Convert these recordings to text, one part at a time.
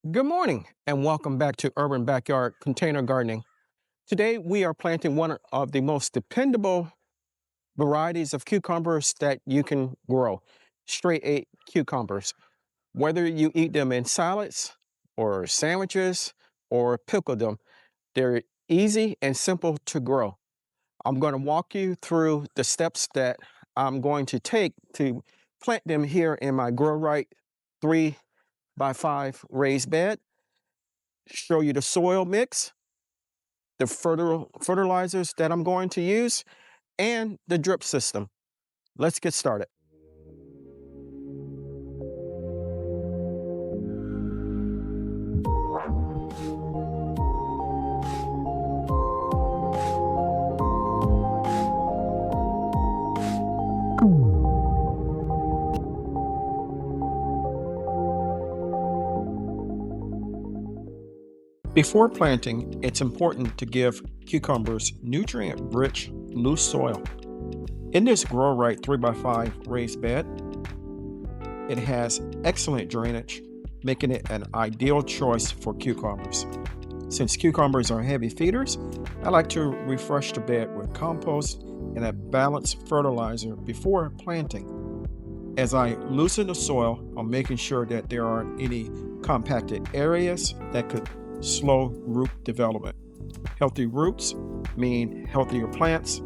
Good morning and welcome back to Urban Backyard Container Gardening. Today we are planting one of the most dependable varieties of cucumbers that you can grow, straight eight cucumbers. Whether you eat them in salads or sandwiches or pickle them, they're easy and simple to grow. I'm going to walk you through the steps that I'm going to take to plant them here in my Grow Right 3 by 5 raised bed, show you the soil mix, the fertilizers that I'm going to use, and the drip system. Let's get started. Before planting, it's important to give cucumbers nutrient-rich, loose soil. In this Grow Right 3 by 5 raised bed, it has excellent drainage, making it an ideal choice for cucumbers. Since cucumbers are heavy feeders, I like to refresh the bed with compost and a balanced fertilizer before planting. As I loosen the soil, I'm making sure that there aren't any compacted areas that could slow root development. Healthy roots mean healthier plants.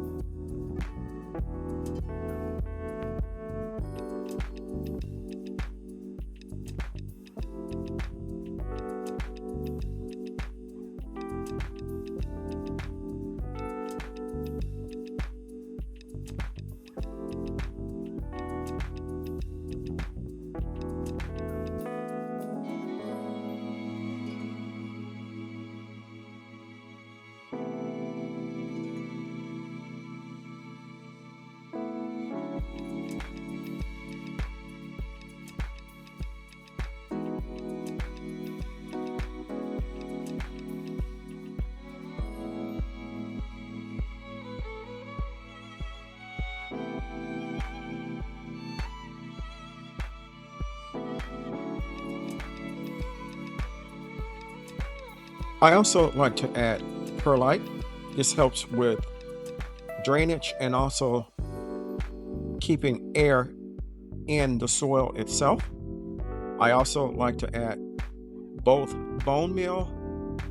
I also like to add perlite. This helps with drainage and also keeping air in the soil itself. I also like to add both bone meal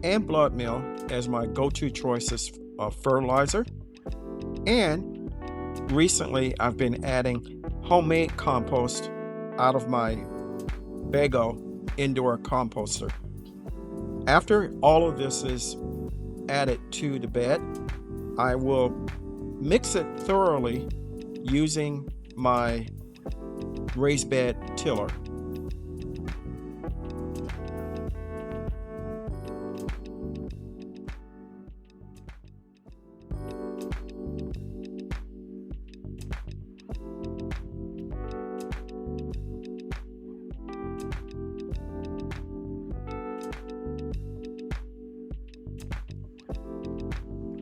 and blood meal as my go-to choices of fertilizer. And recently I've been adding homemade compost out of my Bago indoor composter. After all of this is added to the bed, I will mix it thoroughly using my raised bed tiller.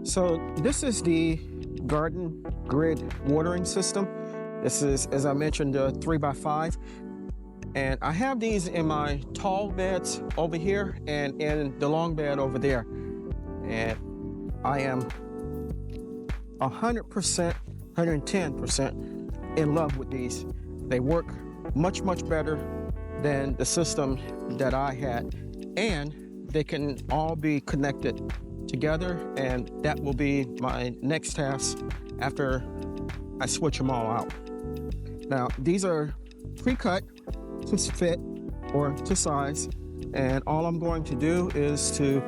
So this is the garden grid watering system. This is, as I mentioned, 3 by 5. And I have these in my tall beds over here and in the long bed over there. And I am 100%, 110% in love with these. They work much, much better than the system that I had. And they can all be connected together, and that will be my next task after I switch them all out. Now, these are pre-cut to fit or to size, and all I'm going to do is to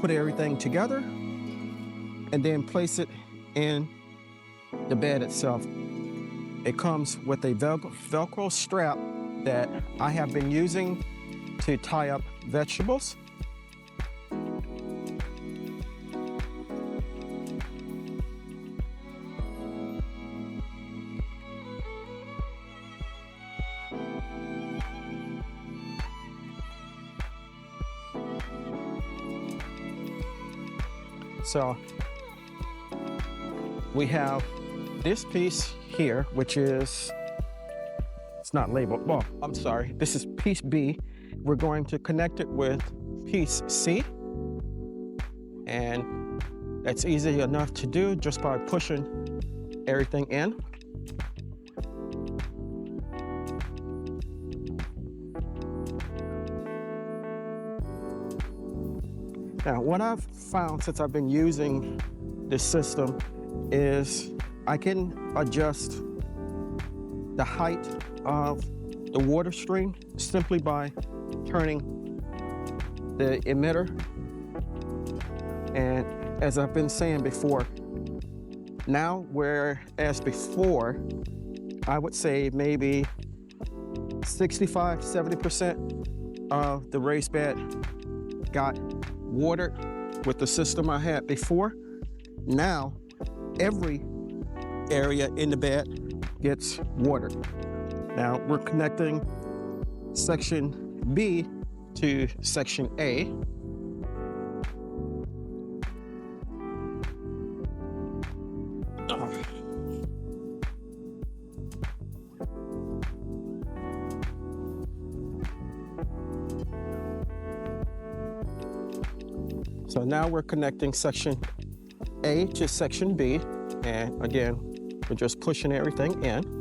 put everything together and then place it in the bed itself. It comes with a Velcro strap that I have been using to tie up vegetables. So we have this piece here, which is, it's not labeled. Well, I'm sorry. This is piece B, we're going to connect it with piece C, and that's easy enough to do just by pushing everything in. Now, what I've found since I've been using this system is I can adjust the height of the water stream simply by turning the emitter. And as I've been saying before, now whereas before, I would say maybe 65–70% of the raised bed got watered with the system I had before. Now, every area in the bed gets watered. Now, we're connecting section B to section A. So now we're connecting section A to section B, and again, we're just pushing everything in.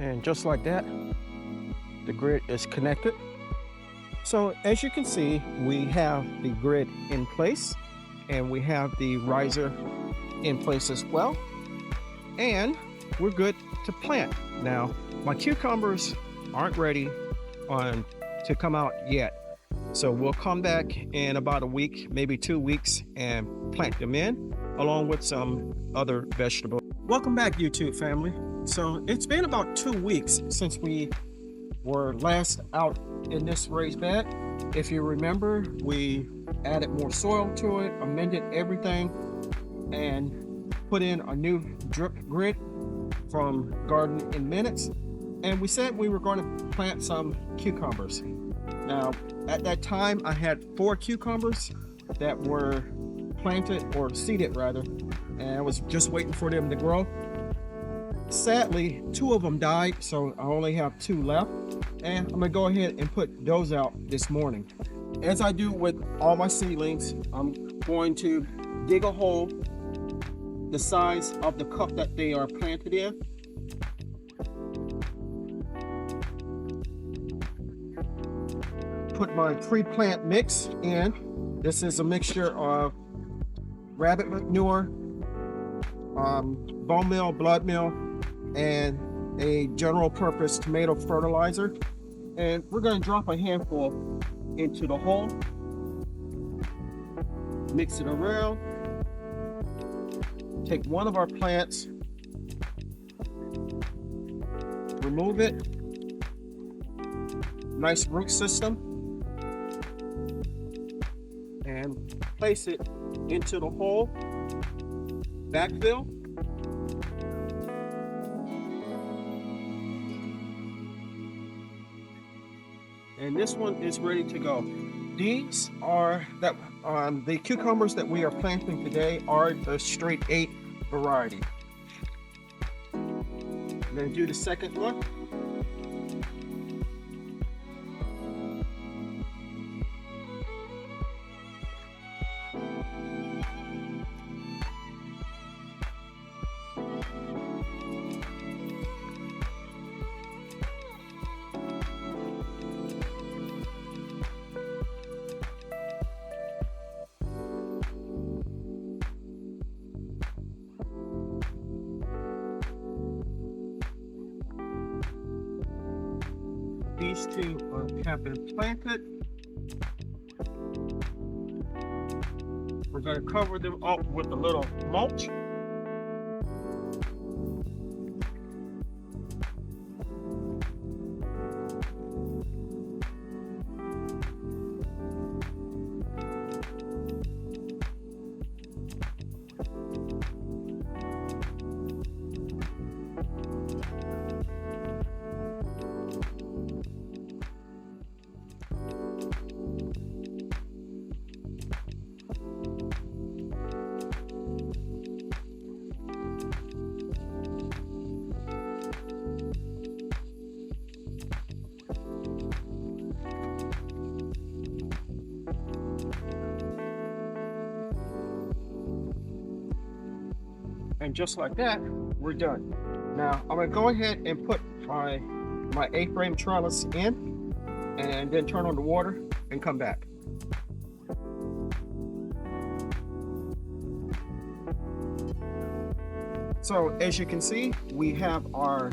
And just like that, the grid is connected. So as you can see, we have the grid in place, and we have the riser in place as well. And we're good to plant. Now, my cucumbers aren't ready to come out yet. So we'll come back in about a week, maybe 2 weeks, and plant them in, along with some other vegetables. Welcome back, YouTube family. So it's been about 2 weeks since we were last out in this raised bed. If you remember, we added more soil to it, amended everything, and put in a new drip grid from Garden in Minutes. And we said we were going to plant some cucumbers. Now, at that time, I had 4 cucumbers that were planted, or seeded rather, and I was just waiting for them to grow. Sadly, 2 of them died, so I only have 2 left, and I'm gonna go ahead and put those out this morning. As I do with all my seedlings, I'm going to dig a hole the size of the cup that they are planted in. Put my pre-plant mix in. This is a mixture of rabbit manure, bone meal, blood meal, and a general purpose tomato fertilizer. And we're going to drop a handful into the hole, mix it around, take one of our plants, remove it, nice root system, and place it into the hole, backfill. And this one is ready to go. These are the cucumbers that we are planting today are the straight 8 variety. I'm going to do the second one. These 2 have been planted. We're going to cover them up with a little mulch. And just like that, we're done. Now I'm gonna go ahead and put my A-frame trellis in and then turn on the water and come back. So as you can see, we have our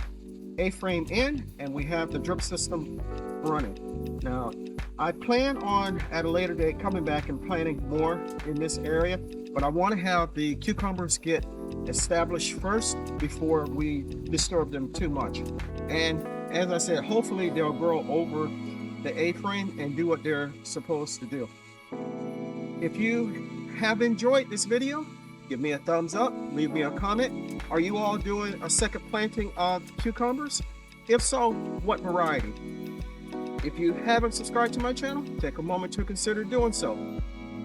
A-frame in and we have the drip system running. Now, I plan on at a later date coming back and planting more in this area, but I want to have the cucumbers get established first before we disturb them too much. And as I said, hopefully they'll grow over the A-frame and do what they're supposed to do. If you have enjoyed this video, give me a thumbs up, leave me a comment. Are you all doing a second planting of cucumbers? If so, what variety? If you haven't subscribed to my channel, take a moment to consider doing so.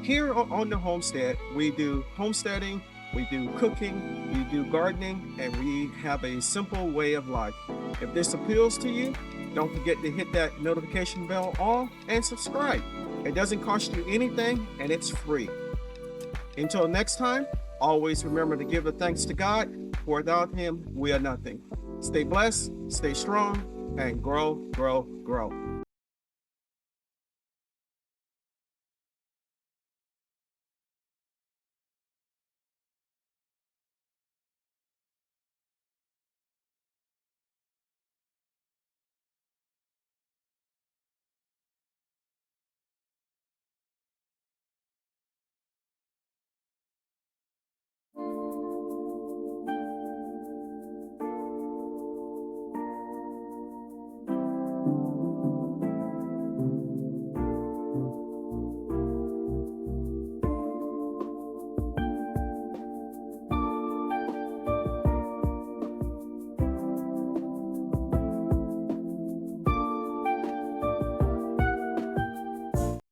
Here on the homestead, we do homesteading, we do cooking, we do gardening, and we have a simple way of life. If this appeals to you, don't forget to hit that notification bell on and subscribe. It doesn't cost you anything and it's free. Until next time, always remember to give the thanks to God, for without Him, we are nothing. Stay blessed, stay strong, and grow, grow, grow.